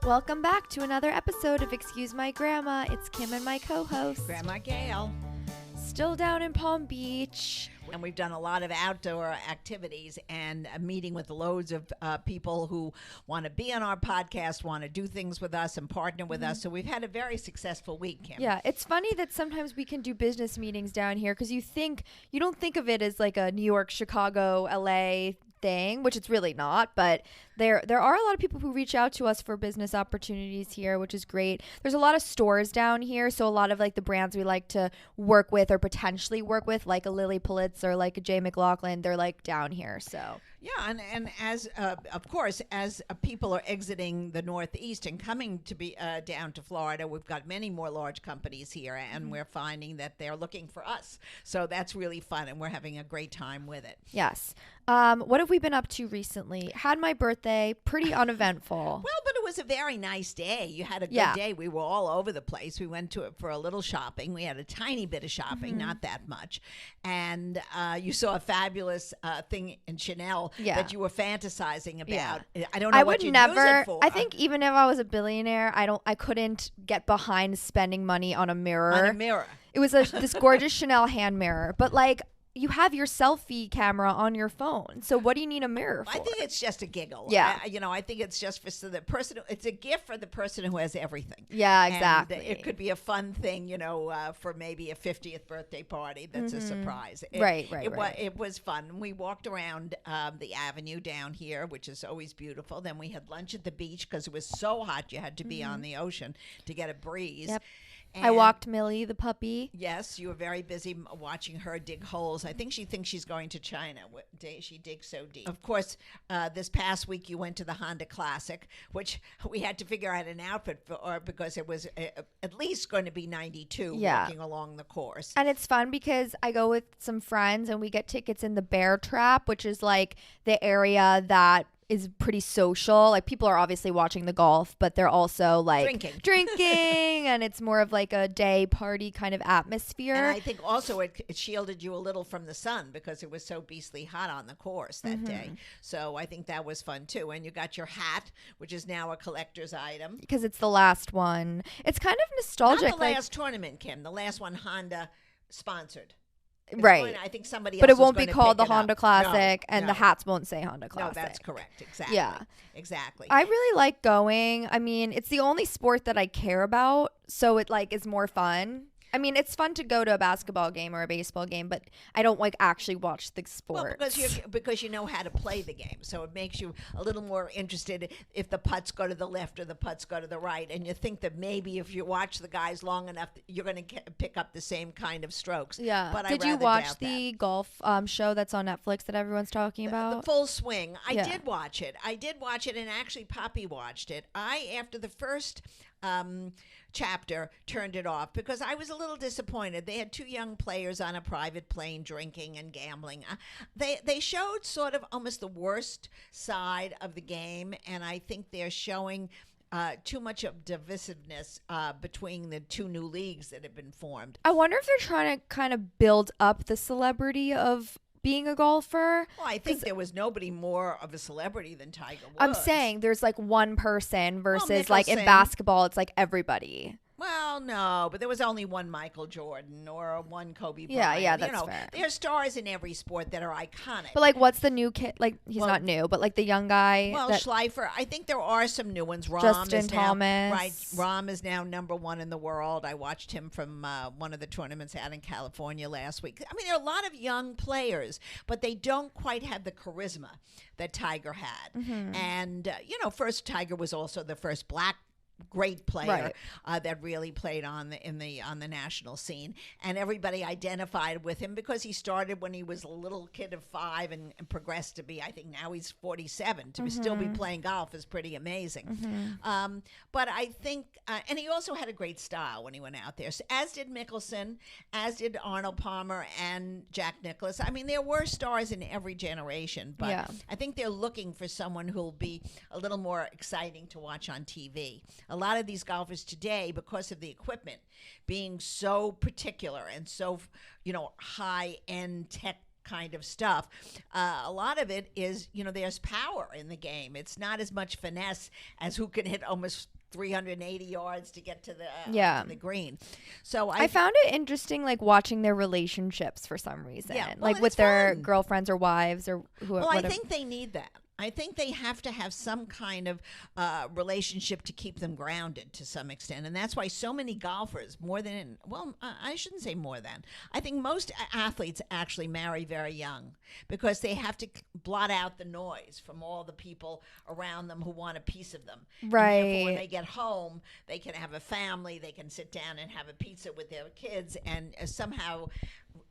Welcome back to another episode of Excuse My Grandma. It's Kim and my co-host. Grandma Gail. Still down in Palm Beach. And we've done a lot of outdoor activities and a meeting with loads of people who want to be on our podcast, want to do things with us and partner with us. So we've had a very successful week, Kim. Yeah, it's funny that sometimes we can do business meetings down here because you don't think of it as like a New York, Chicago, LA thing, which it's really not, but there are a lot of people who reach out to us for business opportunities here, which is great. There's a lot of stores down here, so a lot of like the brands we like to work with or potentially work with, like a Lily Pulitz or like a Jay McLaughlin, they're like down here. So yeah, and as of course, as people are exiting the Northeast and coming to be down to Florida, we've got many more large companies here, and we're finding that they're looking for us. So that's really fun, and we're having a great time with it. Yes. What have we been up to recently? Had my birthday, pretty uneventful. Well, but it was a very nice day. You had a good day. We were all over the place. We went to it for a little shopping. We had a tiny bit of shopping, not that much. And you saw a fabulous thing in Chanel that you were fantasizing about. I don't know what you'd use it for. I think even if I was a billionaire, I couldn't get behind spending money on a mirror. On a mirror. It was this gorgeous Chanel hand mirror. But like, you have your selfie camera on your phone. So what do you need a mirror for? I think it's just a giggle. Yeah. I think it's just for the person. It's a gift for the person who has everything. Yeah, exactly. And it could be a fun thing, for maybe a 50th birthday party that's a surprise. Right. It was fun. We walked around the avenue down here, which is always beautiful. Then we had lunch at the beach because it was so hot you had to be on the ocean to get a breeze. Yep. And I walked Millie, the puppy. Yes, you were very busy watching her dig holes. I think she thinks she's going to China. She digs so deep. Of course, this past week you went to the Honda Classic, which we had to figure out an outfit for because it was at least going to be 92 walking along the course. And it's fun because I go with some friends and we get tickets in the Bear Trap, which is like the area that is pretty social. Like, people are obviously watching the golf, but they're also like drinking and it's more of like a day party kind of atmosphere. And I think also it shielded you a little from the sun because it was so beastly hot on the course that day. So I think that was fun too. And you got your hat, which is now a collector's item. Because it's the last one. It's kind of nostalgic. Not the last tournament, Kim. The last one Honda sponsored. Right. I think somebody else But it won't be called the Honda Classic, and no. the hats won't say Honda Classic. No, that's correct. Exactly. Yeah. Exactly. I really like going. I mean, it's the only sport that I care about, so it like is more fun. I mean, it's fun to go to a basketball game or a baseball game, but I don't like actually watch the sport. Well, because you know how to play the game, so it makes you a little more interested if the putts go to the left or the putts go to the right, and you think that maybe if you watch the guys long enough, you're going to pick up the same kind of strokes. Yeah. But Did you watch the golf show that's on Netflix that everyone's talking about? The Full Swing. I did watch it. And actually Poppy watched it. After the first chapter, turned it off because I was a little disappointed. They had two young players on a private plane drinking and gambling. They showed sort of almost the worst side of the game, and I think they're showing too much of divisiveness between the two new leagues that have been formed. I wonder if they're trying to kind of build up the celebrity of being a golfer. Well, I think there was nobody more of a celebrity than Tiger Woods. I'm saying there's like one person versus like in basketball, it's like everybody. Well, no, but there was only one Michael Jordan or one Kobe Bryant. Yeah, that's fair. There's stars in every sport that are iconic. But like, what's the new kid? Like, he's not new, but like the young guy. Well, Schleifer. I think there are some new ones. Justin Thomas. Right, Rahm is now #1 in the world. I watched him from one of the tournaments out in California last week. I mean, there are a lot of young players, but they don't quite have the charisma that Tiger had. And first Tiger was also the first black great player that really played on the national scene, and everybody identified with him because he started when he was a little kid of 5 and progressed to be, I think now he's 47. To still be playing golf is pretty amazing. But I think, and he also had a great style when he went out there, so, as did Mickelson, as did Arnold Palmer and Jack Nicklaus. I mean, there were stars in every generation, but I think they're looking for someone who'll be a little more exciting to watch on TV. A lot of these golfers today, because of the equipment being so particular and so, high-end kind of stuff. A lot of it is, there's power in the game. It's not as much finesse as who can hit almost 380 yards to get to the green. So I found it interesting, like watching their relationships for some reason, like with their girlfriends or wives or whoever. Well, I think they need that. I think they have to have some kind of relationship to keep them grounded to some extent. And that's why so many golfers, I shouldn't say more than. I think most athletes actually marry very young because they have to blot out the noise from all the people around them who want a piece of them. Right. And therefore, when they get home, they can have a family, they can sit down and have a pizza with their kids and somehow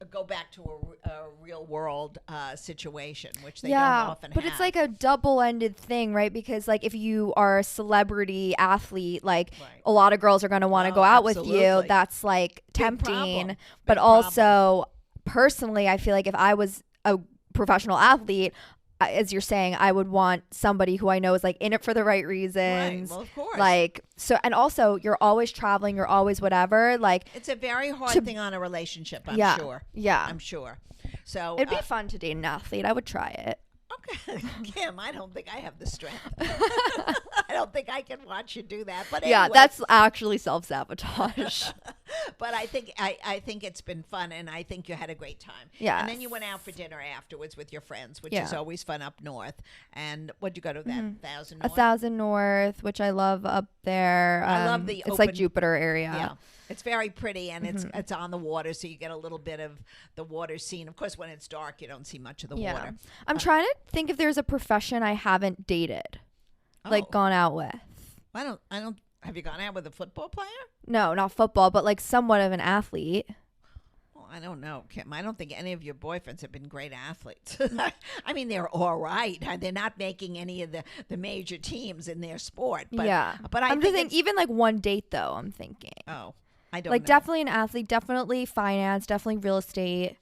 go back to a real world situation, which they don't often have. But it's like a double-ended thing, right? Because like if you are a celebrity athlete, like a lot of girls are going to want to go out with you. That's like tempting. But also, personally, I feel like if I was a professional athlete, as you're saying, I would want somebody who I know is like in it for the right reasons. Right. Well, of course. Like, so, and also you're always traveling, you're always whatever. Like, it's a very hard thing on a relationship, I'm sure. Yeah. I'm sure. So it'd be fun to date an athlete. I would try it. Okay. Kim, I don't think I have the strength. I don't think I can watch you do that. But anyway. That's actually self-sabotage. But I think it's been fun, and I think you had a great time. Yeah. And then you went out for dinner afterwards with your friends, which is always fun up north. And what'd you go to? That 1,000 North? 1,000 North, which I love up there. I love the it's like Jupiter area. Yeah. It's very pretty, and it's on the water, so you get a little bit of the water scene. Of course, when it's dark, you don't see much of the water. I'm trying to think if there's a profession I haven't dated, like gone out with. I don't. Have you gone out with a football player? No, not football, but like somewhat of an athlete. Well, I don't know, Kim. I don't think any of your boyfriends have been great athletes. I mean, they're all right. They're not making any of the major teams in their sport. But, but I'm just thinking, even like one date though. I'm thinking. Oh, I don't like know. Definitely an athlete, definitely finance, definitely real estate.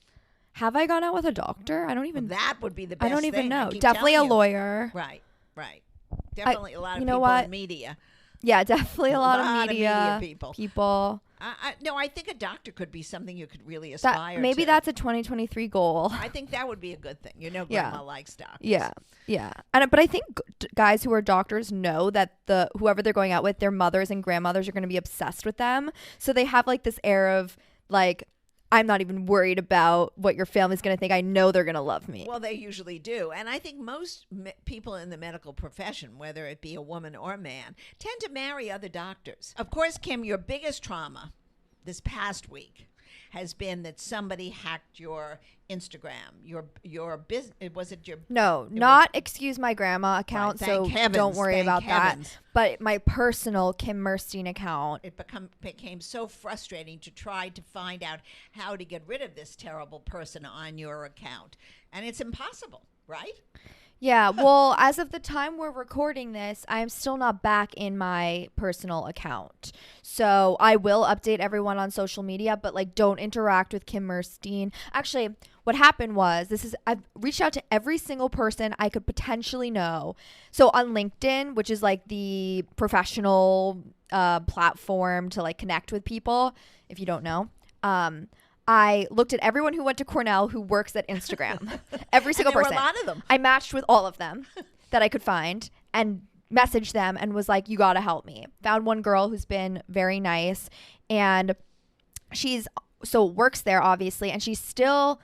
Have I gone out with a doctor? I don't even. Well, that would be the best. I don't even thing. know. Definitely a lawyer. Right. Definitely a lot of people in media. Yeah, definitely a lot of media people. No, I think a doctor could be something you could really aspire to. Maybe that's a 2023 goal. I think that would be a good thing. Grandma likes doctors. Yeah. But I think guys who are doctors know that whoever they're going out with, their mothers and grandmothers are going to be obsessed with them. So they have like this air of like, I'm not even worried about what your family's going to think. I know they're going to love me. Well, they usually do. And I think most people in the medical profession, whether it be a woman or a man, tend to marry other doctors. Of course, Kim, your biggest trauma this past week has been that somebody hacked your Instagram, your business. Was it your? No, not excuse my grandma account. Right, so heavens, don't worry about heavens. that. But my personal Kim Merstein account. It became so frustrating to try to find out how to get rid of this terrible person on your account, and it's impossible, right? Yeah, well, as of the time we're recording this, I'm still not back in my personal account. So I will update everyone on social media, but like don't interact with Kim Merstein. Actually, what happened was I've reached out to every single person I could potentially know. So on LinkedIn, which is like the professional platform to like connect with people, if you don't know, I looked at everyone who went to Cornell who works at Instagram. Every single person. There were a lot of them. I matched with all of them that I could find and messaged them and was like, you got to help me. Found one girl who's been very nice, and works there obviously, and she's still,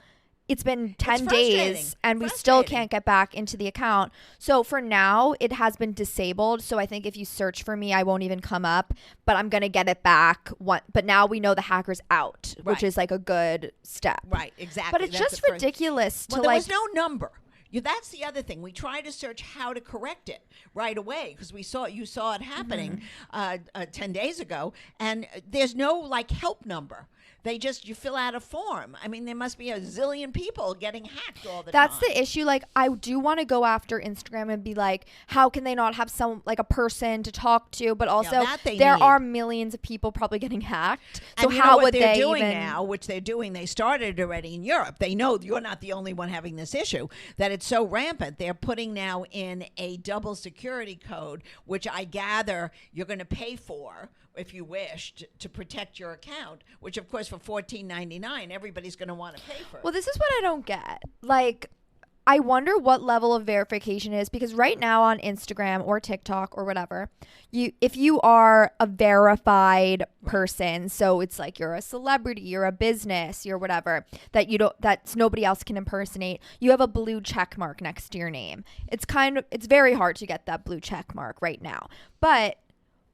it's been 10 days and we still can't get back into the account. So for now, it has been disabled. So I think if you search for me, I won't even come up, but I'm going to get it back. But now we know the hacker's out, which is like a good step. Right, exactly. But it's just ridiculous to there was no number. That's the other thing. We tried to search how to correct it right away because you saw it happening 10 days ago, and there's no like help number. You fill out a form. I mean, there must be a zillion people getting hacked all the time. That's the issue. Like, I do want to go after Instagram and be like, how can they not have a person to talk to? But also, there are millions of people probably getting hacked. So and how would they they're doing now, which they're doing, they started already in Europe. They know you're not the only one having this issue, that it's so rampant. They're putting now in a double security code, which I gather you're going to pay for. if you wish, to protect your account, which of course for $14.99, everybody's going to want to pay for it. Well, this is what I don't get. Like, I wonder what level of verification is, because right now on Instagram or TikTok or whatever, if you are a verified person, so it's like you're a celebrity, you're a business, you're whatever, that's nobody else can impersonate, you have a blue check mark next to your name. It's very hard to get that blue check mark right now. But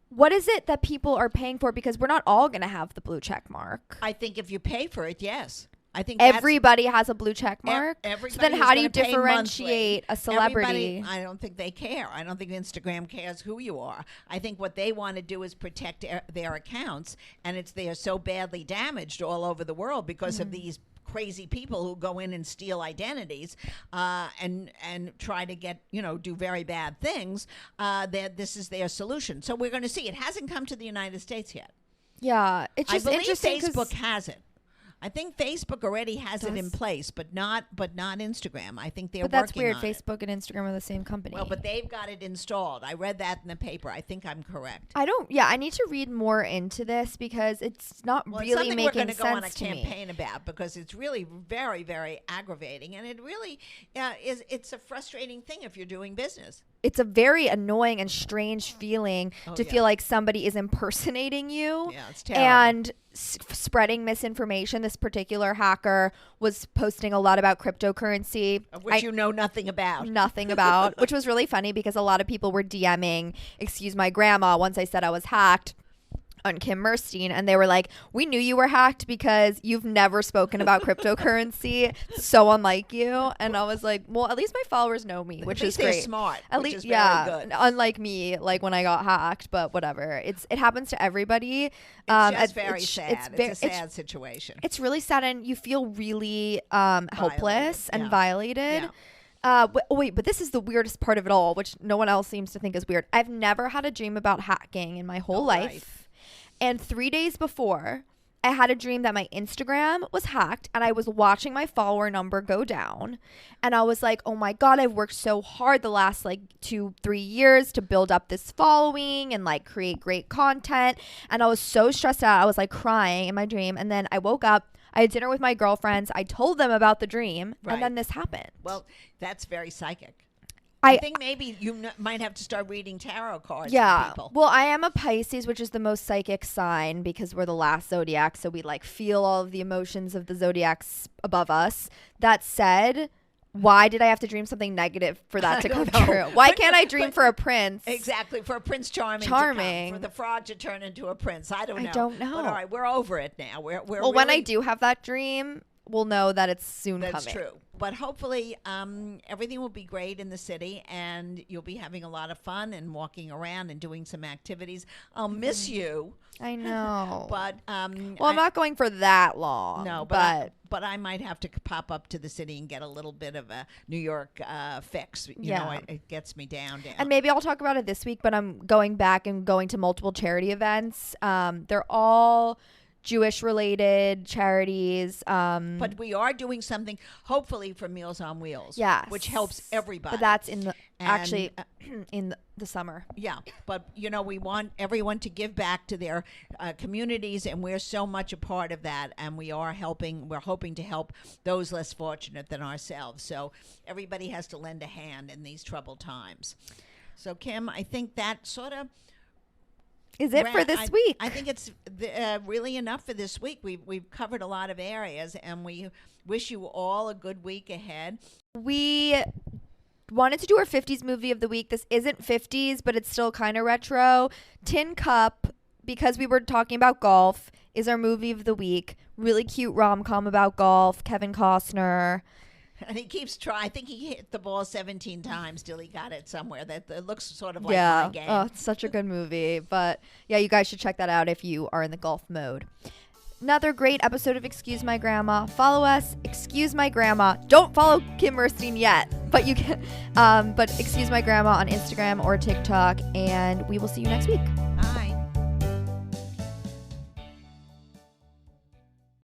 what is it that people are paying for? Because we're not all going to have the blue check mark. I think if you pay for it, yes. I think everybody has a blue check mark. So then how do you differentiate a celebrity? I don't think they care. I don't think Instagram cares who you are. I think what they want to do is protect their accounts, and they're so badly damaged all over the world because of these crazy people who go in and steal identities and try to do very bad things. This is their solution. So we're going to see. It hasn't come to the United States yet. Yeah, it's just interesting. Facebook has it. I think Facebook already has it in place, but not Instagram. I think they're working on it. But that's weird. Facebook and Instagram are the same company. Well, but they've got it installed. I read that in the paper. I think I'm correct. I need to read more into this because it's not really making sense to me. It's something we're going to go on a campaign about, because it's really very, very aggravating, and it really it's a frustrating thing if you're doing business. It's a very annoying and strange feeling to feel like somebody is impersonating you. Yeah, it's terrible. And spreading misinformation. This particular hacker was posting a lot about cryptocurrency, of which you know nothing about. Nothing about, which was really funny because a lot of people were DMing, "Excuse my grandma," once I said I was hacked, on Kim Merstein, and they were like, "We knew you were hacked because you've never spoken about cryptocurrency. So unlike you." And I was like, well, at least my followers know me, which is great. They're smart. At least, is very good. Unlike me, like when I got hacked, but whatever. It happens to everybody. It's just very sad. It's a sad situation. It's really sad, and you feel really helpless and violated. Yeah. But this is the weirdest part of it all, which no one else seems to think is weird. I've never had a dream about hacking in my whole life. Right. And 3 days before, I had a dream that my Instagram was hacked, and I was watching my follower number go down. And I was like, oh my God, I've worked so hard the last 2-3 years to build up this following and create great content. And I was so stressed out. I was crying in my dream. And then I woke up. I had dinner with my girlfriends. I told them about the dream. Right. And then this happened. Well, that's very psychic. I think maybe you might have to start reading tarot cards for people. Well, I am a Pisces, which is the most psychic sign because we're the last zodiac, so we feel all of the emotions of the zodiacs above us. That said, why did I have to dream something negative for that to come true? Why can't I dream for a prince? Exactly, for a Prince Charming. For the fraud to turn into a prince. I don't know. But all right, we're over it now. When I do have that dream, we'll know that it's soon coming. That's true. But hopefully everything will be great in the city, and you'll be having a lot of fun and walking around and doing some activities. I'll miss you. I know. But I'm not going for that long. No, but I might have to pop up to the city and get a little bit of a New York fix. You know, it gets me down. And maybe I'll talk about it this week, but I'm going back and going to multiple charity events. They're all Jewish-related charities. But we are doing something, hopefully, for Meals on Wheels. Yes. Which helps everybody. But that's in the summer. Yeah. But, we want everyone to give back to their communities, and we're so much a part of that. And we're hoping to help those less fortunate than ourselves. So everybody has to lend a hand in these troubled times. So, Kim, I think that sort of is it for this week. I think it's really enough for this week. We've covered a lot of areas, and we wish you all a good week ahead. We wanted to do our 50s movie of the week. This isn't 50s, but it's still kind of retro. Tin Cup, because we were talking about golf, is our movie of the week. Really cute rom-com about golf. Kevin Costner. And he keeps trying. I think he hit the ball 17 times till he got it somewhere. That looks sort of like my game. Oh, it's such a good movie. But yeah, you guys should check that out if you are in the golf mode. Another great episode of Excuse My Grandma. Follow us, Excuse My Grandma. Don't follow Kim Merstein yet, but you can. But Excuse My Grandma on Instagram or TikTok, and we will see you next week.